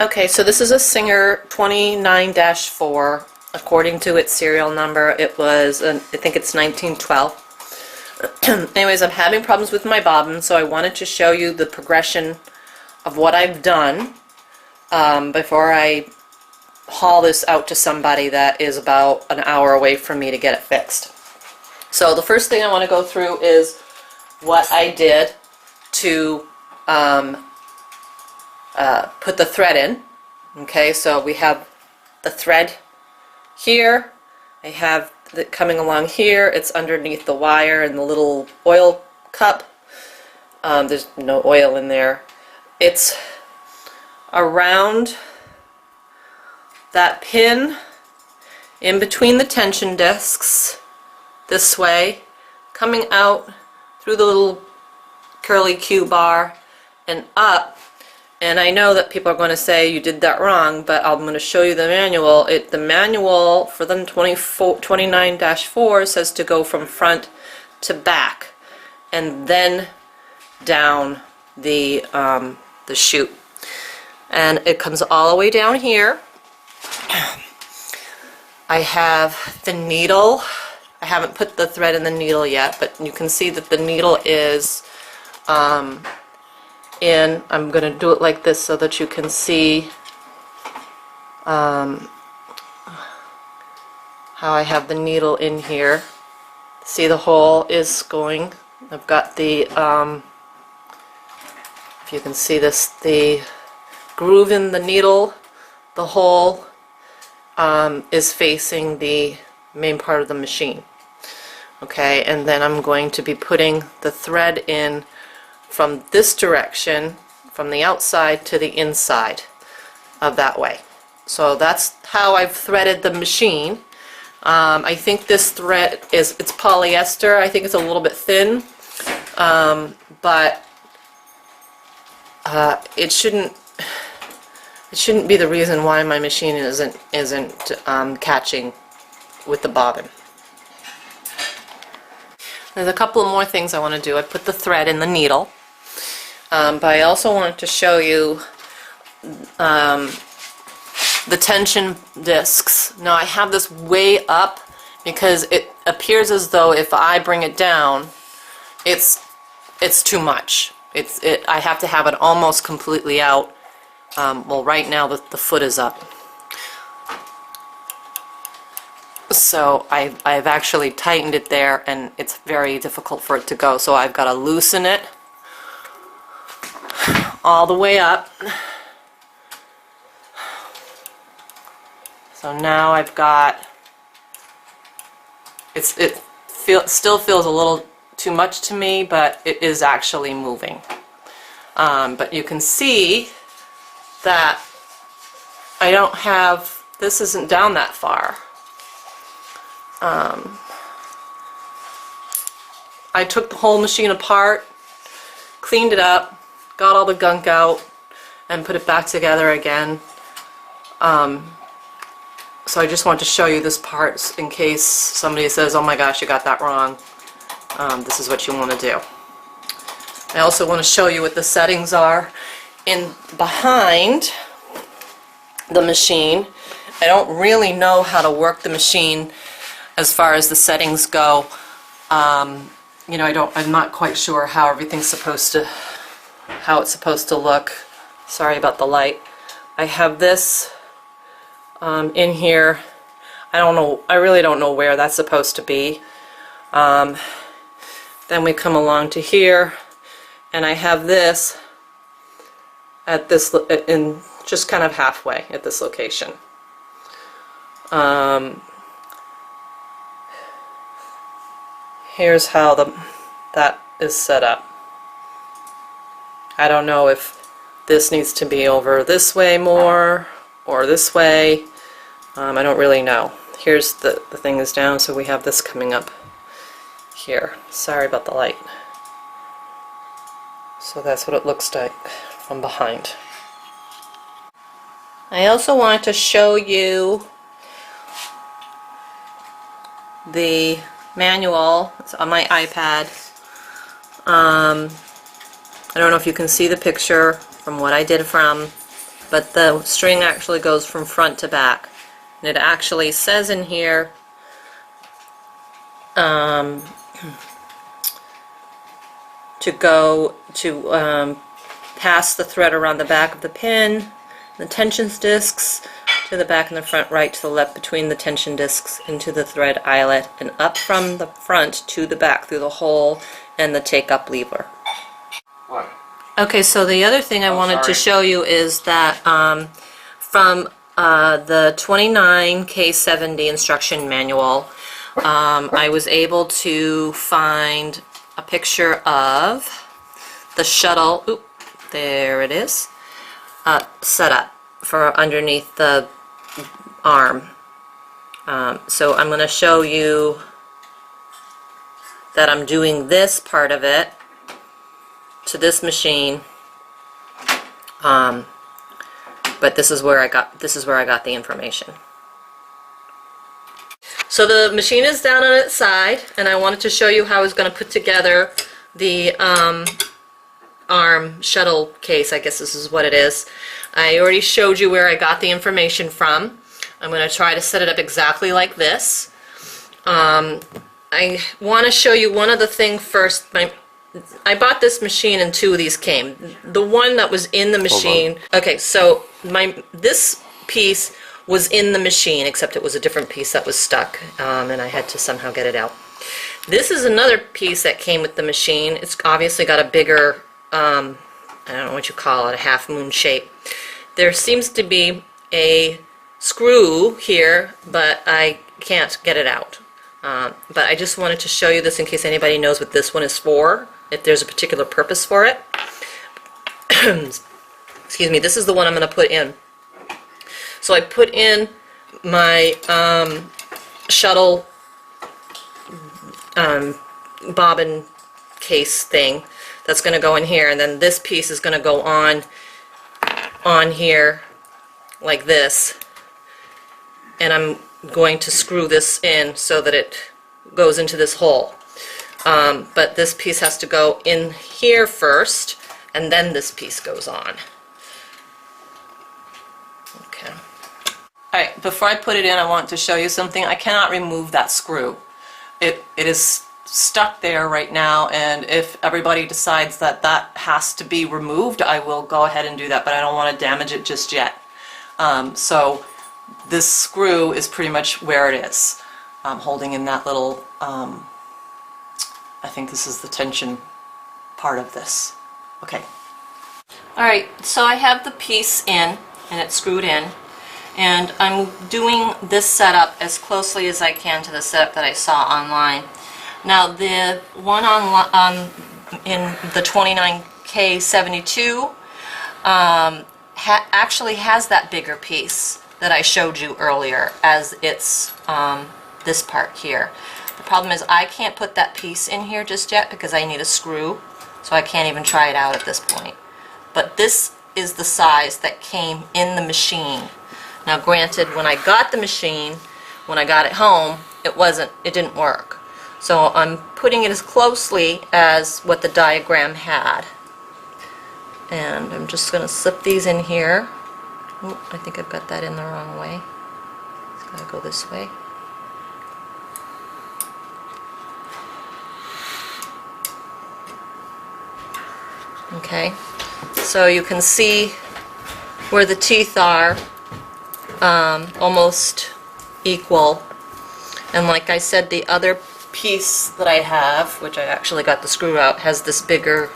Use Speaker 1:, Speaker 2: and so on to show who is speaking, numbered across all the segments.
Speaker 1: Okay, so this is a Singer 29-4. According to its serial number, it was, I think it's 1912. Anyways, I'm having problems with my bobbin, so I wanted to show you the progression of what I've done before I haul this out to somebody that is about an hour away from me to get it fixed. So the first thing I want to go through is what I did to put the thread in. Okay, so we have the thread here. I have it coming along here. It's underneath the wire and the little oil cup. There's no oil in there. It's around that pin in between the tension discs this way, coming out through the little curly Q bar and up. And I know that people are going to say you did that wrong, but I'm going to show you the manual. The manual for the 29-4 says to go from front to back and then down the chute. And it comes all the way down here. I have the needle. I haven't put the thread in the needle yet, but you can see that the needle is in. I'm going to do it like this so that you can see how I have the needle in here. See, the hole is going. I've got the, if you can see this, the groove in the needle, the hole is facing the main part of the machine. Okay, and then I'm going to be putting the thread in from this direction, from the outside to the inside of that way. So that's how I've threaded the machine. I think this thread it's polyester. I think it's a little bit thin, but it shouldn't be the reason why my machine isn't catching with the bobbin. There's a couple of more things I want to do. I put the thread in the needle, but I also want to show you the tension discs. Now I have this way up because it appears as though if I bring it down, it's too much. I have to have it almost completely out. Well, right now the foot is up. So I've actually tightened it there, and it's very difficult for it to go. So I've got to loosen it all the way up. So now I've got, it still feels a little too much to me, but it is actually moving. But you can see that I don't have, this isn't down that far. I took the whole machine apart, cleaned it up, got all the gunk out, and put it back together again. So I just want to show you this part in case somebody says, oh my gosh, you got that wrong. This is what you want to do. I also want to show you what the settings are in behind the machine. I don't really know how to work the machine as far as the settings go. You know, I'm not quite sure how everything's supposed to, how it's supposed to look. Sorry about the light. I have this in here. I don't know, I really don't know where that's supposed to be. Then we come along to here, and I have this at this, in just kind of halfway at this location. Here's how that is set up. I don't know if this needs to be over this way more or this way. I don't really know. Here's the thing is down, so we have this coming up here. Sorry about the light. So that's what it looks like from behind. I also want to show you the manual. It's on my iPad. I don't know if you can see the picture from what I did from but the string actually goes from front to back. And it actually says in here to go to pass the thread around the back of the pin, the tension discs, to the back and the front, right to the left between the tension discs into the thread eyelet, and up from the front to the back through the hole and the take-up lever.
Speaker 2: What?
Speaker 1: Okay, so the other thing I wanted to show you is that from the 29K70 instruction manual, I was able to find a picture of the shuttle, oop, there it is, setup for underneath the arm. So I'm going to show you that I'm doing this part of it to this machine, but this is where I got the information. So the machine is down on its side, and I wanted to show you how I was going to put together the arm shuttle case. I guess this is what it is. I already showed you where I got the information from. I'm going to try to set it up exactly like this. I want to show you one other thing first. I bought this machine and two of these came. The one that was in the machine, okay, so this piece was in the machine, except it was a different piece that was stuck, and I had to somehow get it out. This is another piece that came with the machine. It's obviously got a bigger, I don't know what you call it, a half moon shape. There seems to be a screw here, but I can't get it out. But I just wanted to show you this in case anybody knows what this one is for, if there's a particular purpose for it. Excuse me, this is the one I'm going to put in. So I put in my shuttle bobbin case thing that's going to go in here, and then this piece is going to go on here like this, and I'm going to screw this in so that it goes into this hole. But this piece has to go in here first, and then this piece goes on. Okay. Alright, before I put it in, I want to show you something. I cannot remove that screw. It is stuck there right now, and if everybody decides that that has to be removed, I will go ahead and do that, but I don't want to damage it just yet. So this screw is pretty much where it is. I'm holding in that little, I think this is the tension part of this. Okay. Alright, so I have the piece in, and it's screwed in, and I'm doing this setup as closely as I can to the setup that I saw online. Now the one in the 29K72 actually has that bigger piece that I showed you earlier as it's this part here. The problem is I can't put that piece in here just yet because I need a screw, so I can't even try it out at this point. But this is the size that came in the machine. Now granted, when I got the machine, when I got it home, it didn't work. So I'm putting it as closely as what the diagram had. And I'm just going to slip these in here. Oh, I think I've got that in the wrong way. It's got to go this way. Okay, so you can see where the teeth are almost equal. And like I said, the other piece that I have, which I actually got the screw out, has this bigger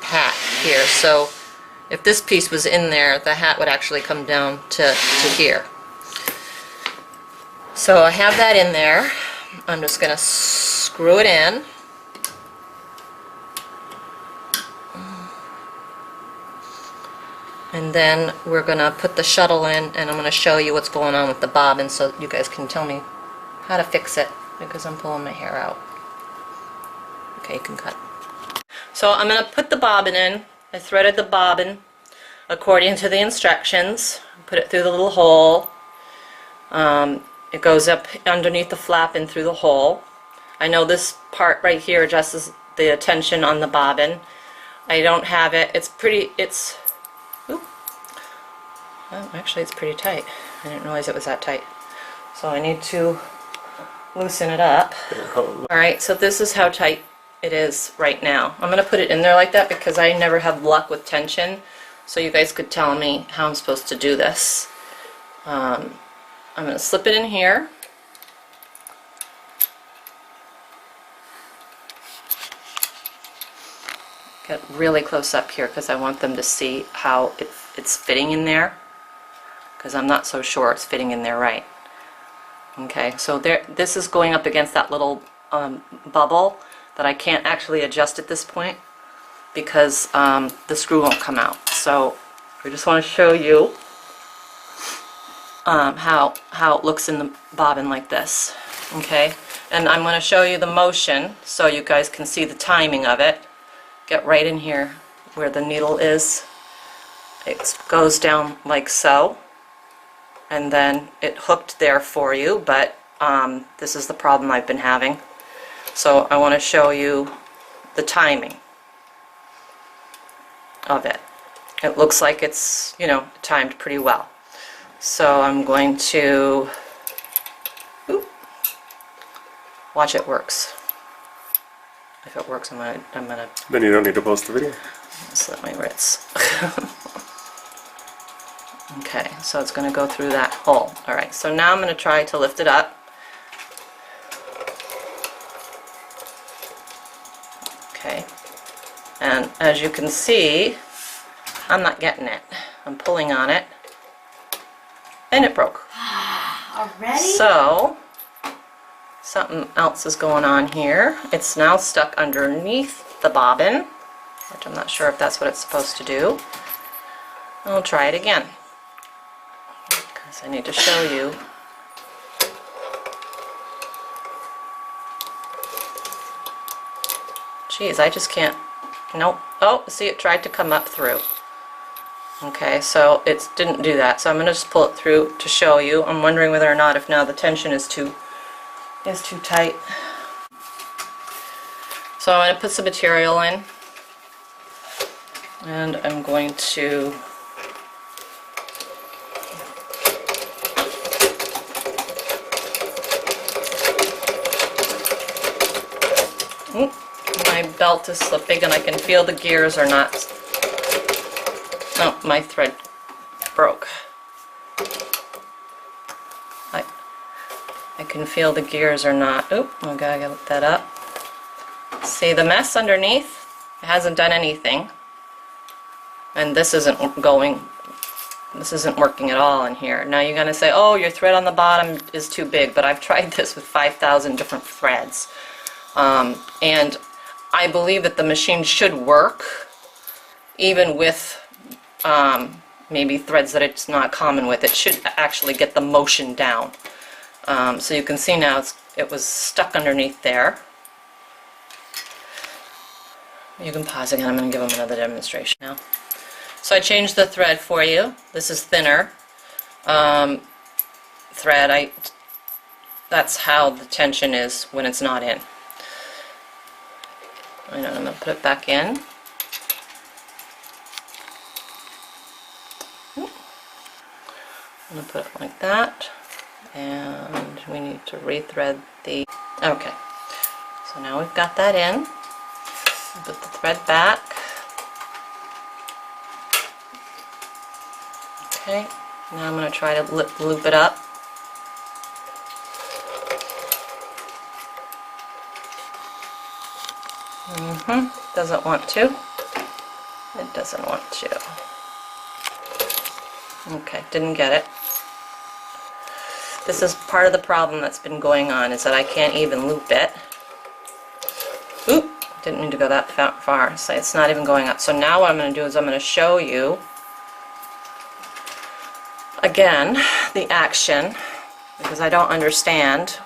Speaker 1: hat here. So if this piece was in there, the hat would actually come down to here. So I have that in there. I'm just going to screw it in. And then we're going to put the shuttle in, and I'm going to show you what's going on with the bobbin so you guys can tell me how to fix it, because I'm pulling my hair out. Okay, you can cut. So I'm going to put the bobbin in. I threaded the bobbin according to the instructions. Put it through the little hole. It goes up underneath the flap and through the hole. I know this part right here adjusts the tension on the bobbin. I don't have it. Oh, actually it's pretty tight. I didn't realize it was that tight. So I need to loosen it up. Alright, so this is how tight it is right now. I'm going to put it in there like that because I never have luck with tension, so you guys could tell me how I'm supposed to do this. I'm going to slip it in here. Get really close up here because I want them to see how it's fitting in there, because I'm not so sure it's fitting in there right. Okay, so there, this is going up against that little bubble that I can't actually adjust at this point because the screw won't come out. So I just want to show you how it looks in the bobbin like this. Okay, and I'm going to show you the motion so you guys can see the timing of it. Get right in here where the needle is. It goes down like so, and then it hooked there for you, but this is the problem I've been having. So I want to show you the timing of it. It looks like it's, you know, timed pretty well. So I'm going to watch it works. If it works, I'm gonna.
Speaker 2: Then you don't need to post the video.
Speaker 1: Slit my wrists. Okay, so it's going to go through that hole. All right, so now I'm going to try to lift it up. Okay, and as you can see, I'm not getting it. I'm pulling on it, and it broke.
Speaker 3: Already?
Speaker 1: So, something else is going on here. It's now stuck underneath the bobbin, which I'm not sure if that's what it's supposed to do. I'll try it again, because I need to show you. Geez, I just can't. Nope. Oh, see, it tried to come up through. Okay, so it didn't do that. So I'm going to just pull it through to show you. I'm wondering whether or not if now the tension is too tight. So I'm going to put some material in, and I'm going to my belt is slipping and I can feel the gears are not. Oh, my thread broke. I can feel the gears are not. Oop, I gotta get that up. See the mess underneath? It hasn't done anything. And this isn't working at all in here. Now you're gonna say, oh, your thread on the bottom is too big, but I've tried this with 5,000 different threads. And I believe that the machine should work even with maybe threads that it's not common with. It should actually get the motion down. So you can see now it was stuck underneath there. You can pause again. I'm going to give them another demonstration now. So I changed the thread for you. This is thinner thread. That's how the tension is when it's not in. I'm going to put it back in. I'm going to put it like that. And we need to rethread the... Okay. So now we've got that in. Put the thread back. Okay. Now I'm going to try to loop it up. Doesn't want to. It doesn't want to. Okay, didn't get it. This is part of the problem that's been going on, is that I can't even loop it. Oop, didn't mean to go that far, so it's not even going up. So now what I'm going to do is I'm going to show you again the action, because I don't understand.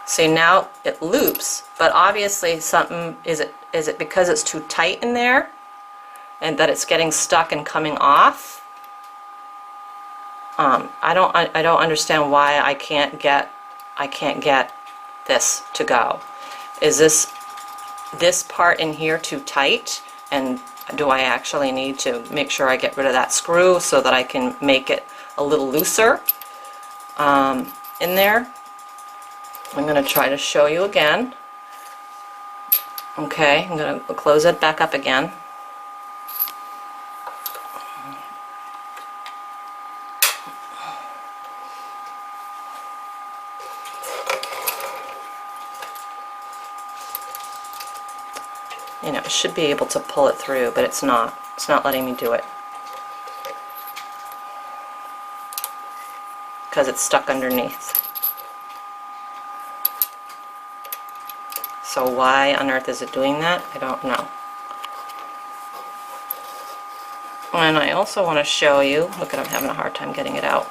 Speaker 1: See, now it loops, but obviously something, is it because it's too tight in there and that it's getting stuck and coming off? I don't understand why I can't get this to go. Is this part in here too tight? And do I actually need to make sure I get rid of that screw so that I can make it a little looser in there? I'm going to try to show you again. Okay, I'm going to close it back up again. You know, it should be able to pull it through, but it's not. It's not letting me do it. Because it's stuck underneath. So why on earth is it doing that? I don't know. And I also want to show you, look at, I'm having a hard time getting it out.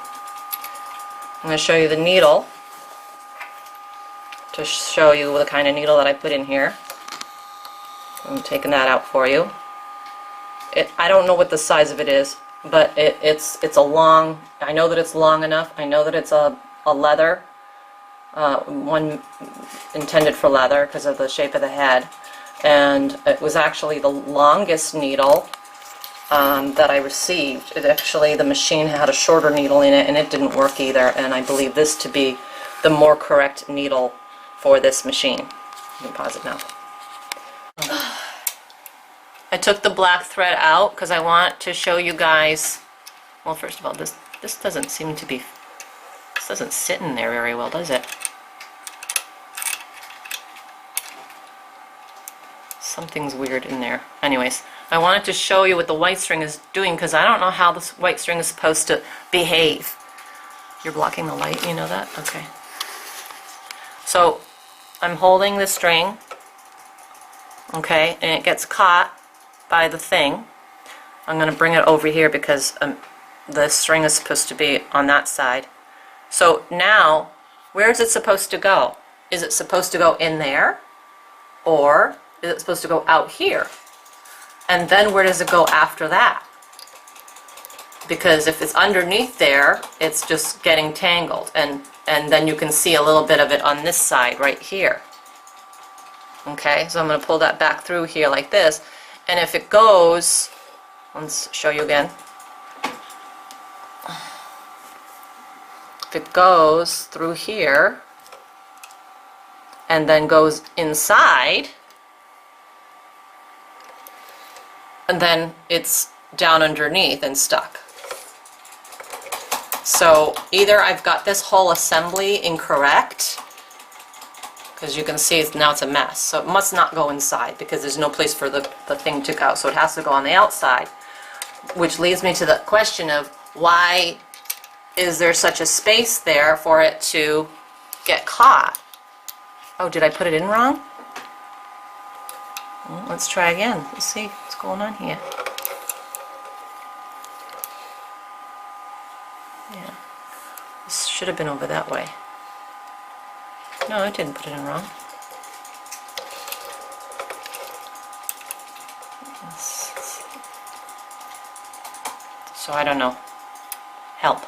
Speaker 1: I'm going to show you the needle to show you the kind of needle that I put in here. I'm taking that out for you. I don't know what the size of it is, but it's a long, I know that it's long enough. I know that it's a leather, one intended for leather because of the shape of the head. And it was actually the longest needle that I received. Actually, the machine had a shorter needle in it and it didn't work either. And I believe this to be the more correct needle for this machine. You can pause it now. I took the black thread out because I want to show you guys, well, first of all, this doesn't seem to be, this doesn't sit in there very well, does it? Something's weird in there. Anyways, I wanted to show you what the white string is doing because I don't know how this white string is supposed to behave. You're blocking the light, you know that? Okay. So I'm holding the string, okay, and it gets caught by the thing. I'm going to bring it over here because the string is supposed to be on that side. So now, where is it supposed to go? Is it supposed to go in there? Or is it supposed to go out here? And then where does it go after that? Because if it's underneath there, it's just getting tangled. And then you can see a little bit of it on this side right here. Okay, so I'm going to pull that back through here like this. And if it goes, let's show you again. If it goes through here and then goes inside, and then it's down underneath and stuck. So either I've got this whole assembly incorrect, because you can see now it's a mess. So it must not go inside because there's no place for the thing to go. So it has to go on the outside, which leads me to the question of why is there such a space there for it to get caught? Oh, did I put it in wrong? Well, let's try again. Let's see what's going on here. Yeah, this should have been over that way. No, I didn't put it in wrong. So I don't know. Help.